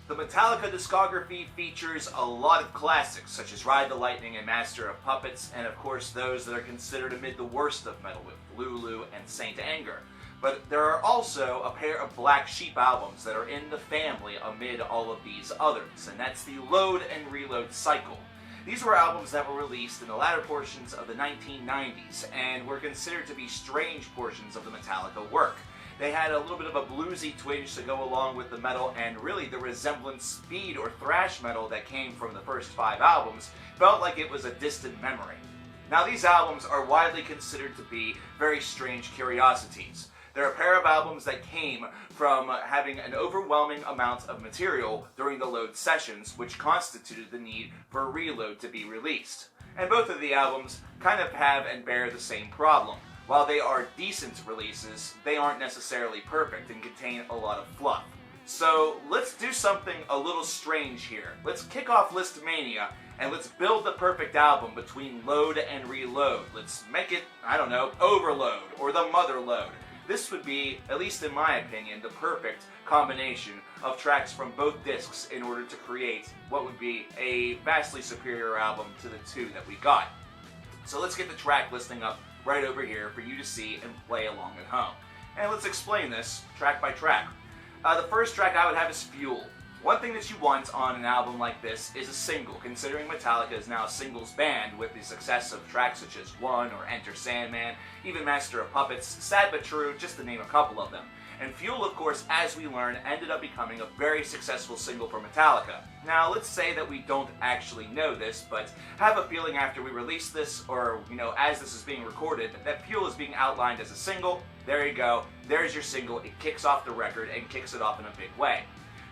The Metallica discography features a lot of classics, such as Ride the Lightning and Master of Puppets, and of course those that are considered amid the worst of metal with Lulu and Saint Anger. But there are also a pair of Black Sheep albums that are in the family amid all of these others, and that's the Load and Reload cycle. These were albums that were released in the latter portions of the 1990s, and were considered to be strange portions of the Metallica work. They had a little bit of a bluesy twinge to go along with the metal, and really the resemblance speed or thrash metal that came from the first 5 albums felt like it was a distant memory. Now these albums are widely considered to be very strange curiosities. They're a pair of albums that came from having an overwhelming amount of material during the Load sessions, which constituted the need for Reload to be released. And both of the albums kind of have and bear the same problem. While they are decent releases, they aren't necessarily perfect and contain a lot of fluff. So let's do something a little strange here. Let's kick off LISTMANIA and let's build the perfect album between Load and Reload. Let's make it, I don't know, Overload or the Mother Load. This would be, at least in my opinion, the perfect combination of tracks from both discs in order to create what would be a vastly superior album to the 2 that we got. So let's get the track listing up right over here for you to see and play along at home. And let's explain this track by track. The first track I would have is Fuel. One thing that you want on an album like this is a single, considering Metallica is now a singles band with the success of tracks such as One or Enter Sandman, even Master of Puppets, Sad But True, just to name a couple of them. And Fuel, of course, as we learn, ended up becoming a very successful single for Metallica. Now, let's say that we don't actually know this, but have a feeling after we release this, or, as this is being recorded, that Fuel is being outlined as a single. There you go. There's your single. It kicks off the record and kicks it off in a big way.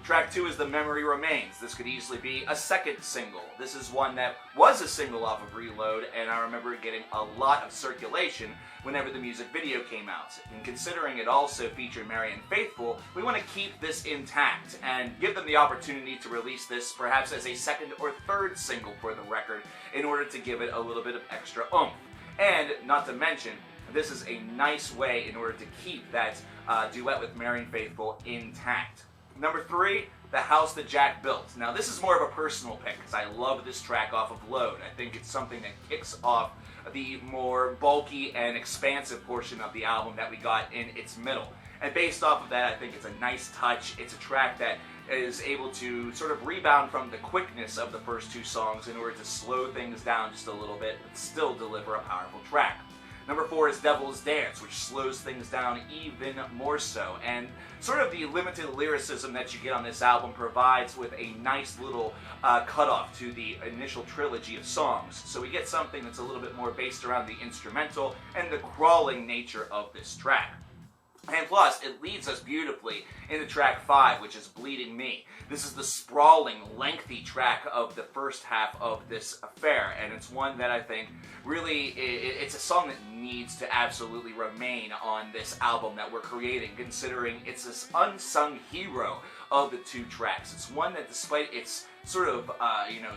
Track 2 is The Memory Remains. This could easily be a second single. This is one that was a single off of Reload, and I remember it getting a lot of circulation whenever the music video came out. And considering it also featured Marianne Faithfull, we want to keep this intact and give them the opportunity to release this perhaps as a second or third single for the record in order to give it a little bit of extra oomph. And not to mention, this is a nice way in order to keep that duet with Marianne Faithfull intact. Number 3, The House That Jack Built. Now this is more of a personal pick because I love this track off of Load. I think it's something that kicks off the more bulky and expansive portion of the album that we got in its middle. And based off of that, I think it's a nice touch. It's a track that is able to sort of rebound from the quickness of the first 2 songs in order to slow things down just a little bit, but still deliver a powerful track. Number 4 is Devil's Dance, which slows things down even more so, and sort of the limited lyricism that you get on this album provides with a nice little cutoff to the initial trilogy of songs. So we get something that's a little bit more based around the instrumental and the crawling nature of this track. And plus, it leads us beautifully into track 5, which is Bleeding Me. This is the sprawling, lengthy track of the first half of this affair, and it's one that I think really, it's a song that needs to absolutely remain on this album that we're creating, considering it's this unsung hero of the 2 tracks. It's one that, despite its sort of,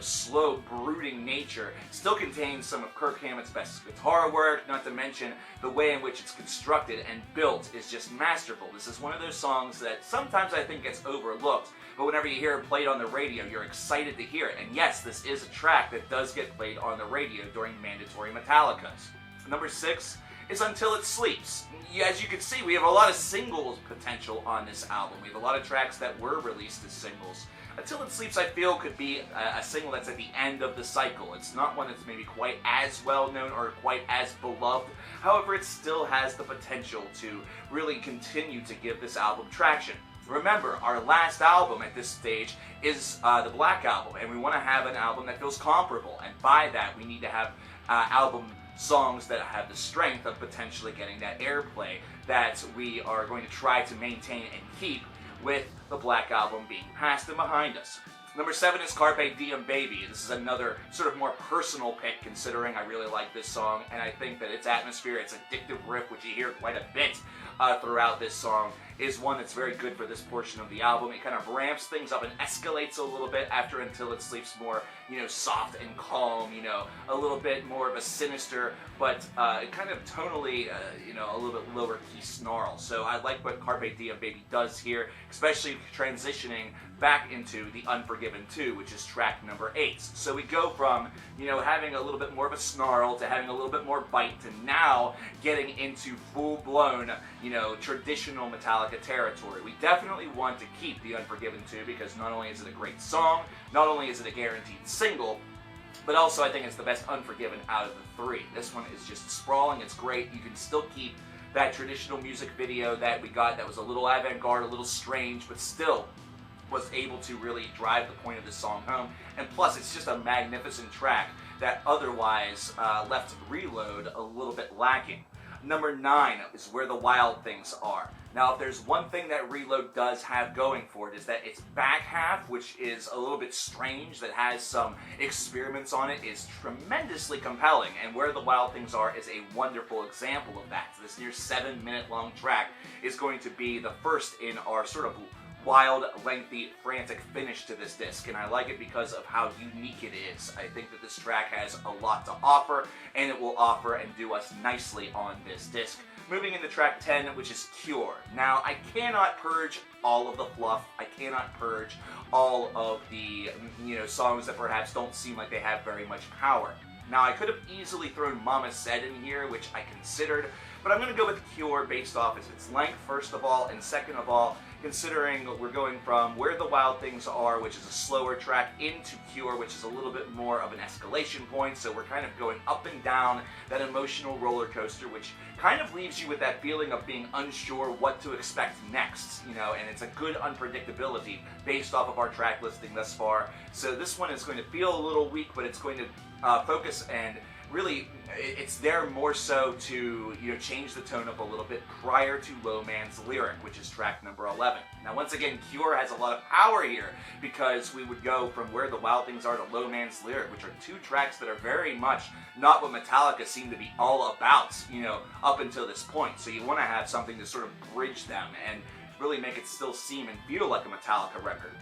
slow, brooding nature, still contains some of Kirk Hammett's best guitar work, not to mention the way in which it's constructed and built is just masterful. This is one of those songs that sometimes I think gets overlooked, but whenever you hear it played on the radio, you're excited to hear it. And yes, this is a track that does get played on the radio during mandatory Metallicas. Number 6 is Until It Sleeps. As you can see, we have a lot of singles potential on this album. We have a lot of tracks that were released as singles. Until It Sleeps, I feel, could be a single that's at the end of the cycle. It's not one that's maybe quite as well known or quite as beloved. However, it still has the potential to really continue to give this album traction. Remember, our last album at this stage is the Black Album, and we want to have an album that feels comparable. And by that, we need to have album songs that have the strength of potentially getting that airplay that we are going to try to maintain and keep with the Black Album being past and behind us. Number 7 is Carpe Diem Baby. This is another sort of more personal pick, considering I really like this song, and I think that its atmosphere, its addictive riff, which you hear quite a bit throughout this song, is one that's very good for this portion of the album. It kind of ramps things up and escalates a little bit after Until It Sleeps more, soft and calm, a little bit more of a sinister, but kind of tonally, a little bit lower key snarl. So I like what Carpe Diem Baby does here, especially transitioning back into the Unforgiven 2, which is track number 8. So we go from, having a little bit more of a snarl to having a little bit more bite to now getting into full-blown, traditional Metallica territory. We definitely want to keep the Unforgiven 2 because not only is it a great song, not only is it a guaranteed single, but also I think it's the best Unforgiven out of the 3. This one is just sprawling, it's great. You can still keep that traditional music video that we got that was a little avant-garde, a little strange, but still was able to really drive the point of this song home. And plus, it's just a magnificent track that otherwise left Reload a little bit lacking. Number 9 is Where the Wild Things Are. Now, if there's one thing that Reload does have going for it is that its back half, which is a little bit strange, that has some experiments on it, is tremendously compelling. And Where the Wild Things Are is a wonderful example of that. So this near 7-minute long track is going to be the first in our sort of wild, lengthy, frantic finish to this disc, and I like it because of how unique it is. I think that this track has a lot to offer, and it will offer and do us nicely on this disc. Moving into track 10, which is Cure. Now, I cannot purge all of the fluff. I cannot purge all of the, songs that perhaps don't seem like they have very much power. Now, I could have easily thrown Mama Said in here, which I considered, but I'm going to go with Cure based off its length, first of all, and second of all, considering we're going from Where the Wild Things Are, which is a slower track, into Cure, which is a little bit more of an escalation point, so we're kind of going up and down that emotional roller coaster, which kind of leaves you with that feeling of being unsure what to expect next, and it's a good unpredictability based off of our track listing thus far. So this one is going to feel a little weak, but it's going to focus and really, it's there more so to change the tone up a little bit prior to Low Man's Lyric, which is track number 11. Now, once again, Cure has a lot of power here because we would go from Where the Wild Things Are to Low Man's Lyric, which are two tracks that are very much not what Metallica seemed to be all about, up until this point. So you want to have something to sort of bridge them and really make it still seem and feel like a Metallica record.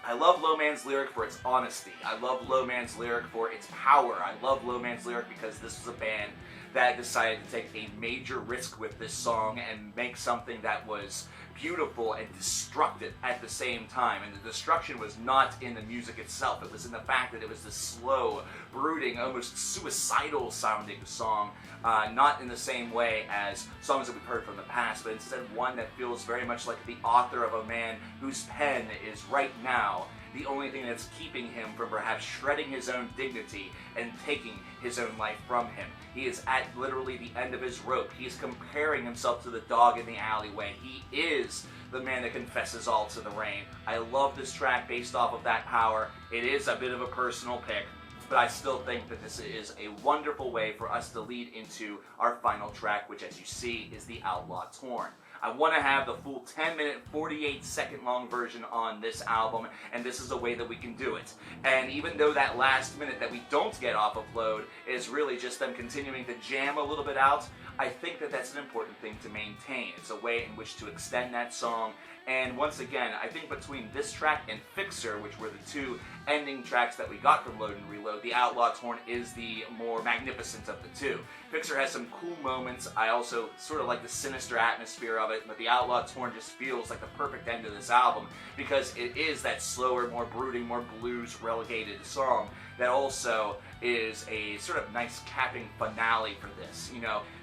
I love Low Man's Lyric for its honesty. I love Low Man's Lyric for its power. I love Low Man's Lyric because this was a band that decided to take a major risk with this song and make something that was beautiful and destructive at the same time. And the destruction was not in the music itself. It was in the fact that it was this slow, brooding, almost suicidal sounding song. Not in the same way as songs that we've heard from the past, but instead one that feels very much like the author of a man whose pen is right now the only thing that's keeping him from perhaps shredding his own dignity and taking his own life from him. He is at literally the end of his rope. He is comparing himself to the dog in the alleyway. He is the man that confesses all to the rain. I love this track based off of that power. It is a bit of a personal pick, but I still think that this is a wonderful way for us to lead into our final track, which, as you see, is the Outlaw Horn. I want to have the full 10-minute, 48-second long version on this album, and this is a way that we can do it. And even though that last minute that we don't get off of Load is really just them continuing to jam a little bit out, I think that that's an important thing to maintain. It's a way in which to extend that song. And once again, I think between this track and Fixer, which were the two ending tracks that we got from Load and Reload, the Outlaw Horn is the more magnificent of the two. Fixer has some cool moments. I also sort of like the sinister atmosphere of it, but the Outlaw Horn just feels like the perfect end of this album because it is that slower, more brooding, more blues relegated song that also is a sort of nice capping finale for this.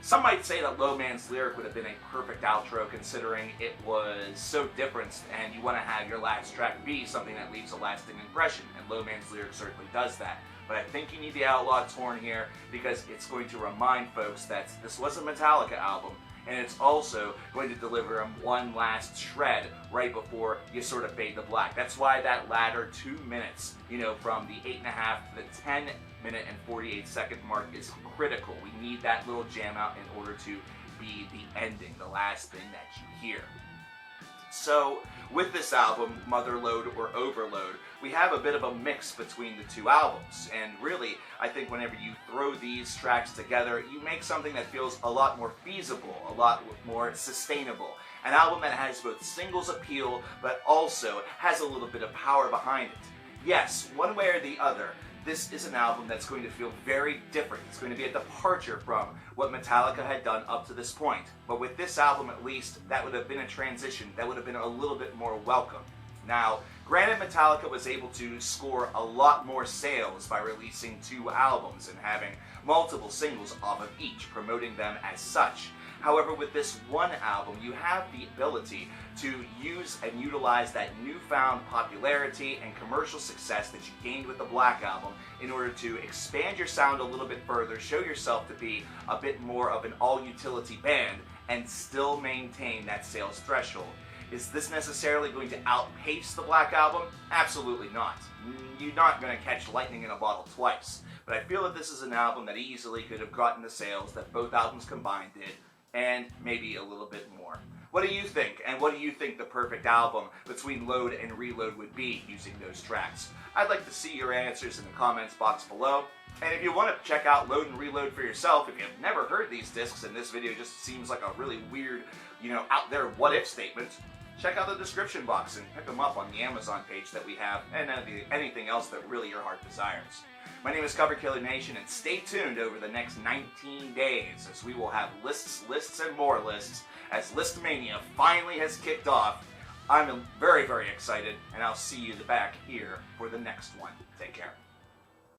Some might say that Low Man's Lyric would have been a perfect outro considering it was so different and you want to have your last track be something that leaves a lasting impression, and Low Man's Lyric certainly does that. But I think you need the Outlaw Horn here because it's going to remind folks that this was a Metallica album, and it's also going to deliver them one last shred right before you sort of fade to black. That's why that latter 2 minutes, from the 8.5 to the 10-minute and 48-second mark is critical. We need that little jam out in order to be the ending, the last thing that you hear. So With this album, Motherload or Overload, we have a bit of a mix between the two albums, and really, I think whenever you throw these tracks together, you make something that feels a lot more feasible, a lot more sustainable. An album that has both singles appeal, but also has a little bit of power behind it. Yes, one way or the other, this is an album that's going to feel very different. It's going to be a departure from what Metallica had done up to this point. But with this album, at least, that would have been a transition that would have been a little bit more welcome. Now, granted, Metallica was able to score a lot more sales by releasing 2 albums and having multiple singles off of each, promoting them as such. However, with this one album, you have the ability to use and utilize that newfound popularity and commercial success that you gained with the Black Album in order to expand your sound a little bit further, show yourself to be a bit more of an all-utility band, and still maintain that sales threshold. Is this necessarily going to outpace the Black Album? Absolutely not. You're not going to catch lightning in a bottle twice. But I feel that this is an album that easily could have gotten the sales that both albums combined did, and maybe a little bit more. What do you think? And what do you think the perfect album between Load and Reload would be using those tracks? I'd like to see your answers in the comments box below. And if you want to check out Load and Reload for yourself, if you've never heard these discs and this video just seems like a really weird, out there what-if statement, check out the description box and pick them up on the Amazon page that we have, and anything else that really your heart desires. My name is coverkillernation, and stay tuned over the next 19 days as we will have lists, and more lists as LISTMANIA finally has kicked off. I'm very, very excited, and I'll see you back here for the next one. Take care.